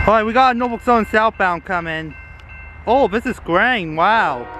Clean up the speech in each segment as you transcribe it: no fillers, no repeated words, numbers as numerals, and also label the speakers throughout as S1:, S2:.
S1: Alright, we got a Norfolk Southern southbound coming. Oh, this is grain, wow.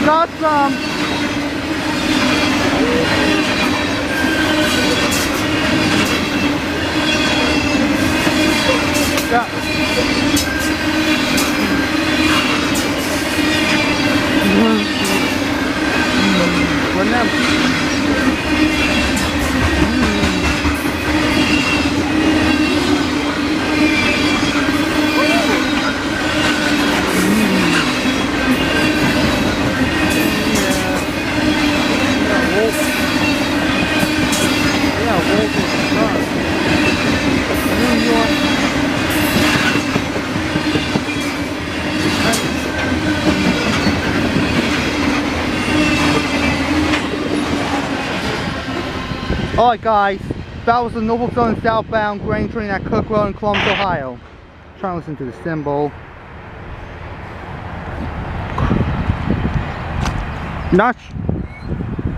S1: Got some. Yeah. Alright guys, that was the Norfolk Southern southbound grain train at Cooke Road in Columbus, Ohio. Trying to listen to the symbol. I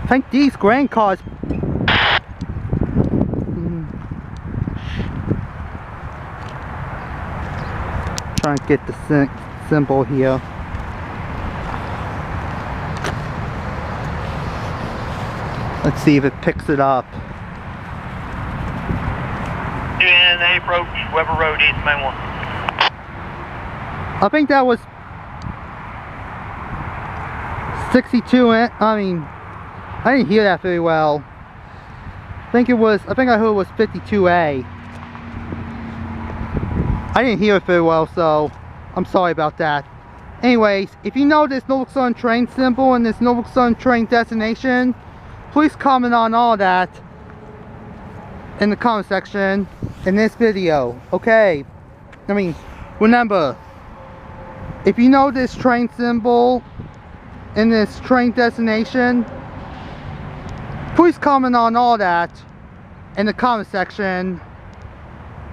S1: think these grain cars. Trying to get the symbol here. Let's see if it picks it up.
S2: And they approach Weber Road, East Main 1.
S1: I think that was 62. I mean, I didn't hear that very well. I think I heard it was 52A. I didn't hear it very well, so I'm sorry about that. Anyways, if you know this Norfolk Southern train symbol and this Norfolk Southern train destination, please comment on all that in the comment section in this video, okay? I mean, remember, if you know this train symbol and this train destination, please comment on all that in the comment section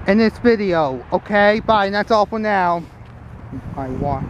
S1: in this video, okay? Bye, and that's all for now. I want.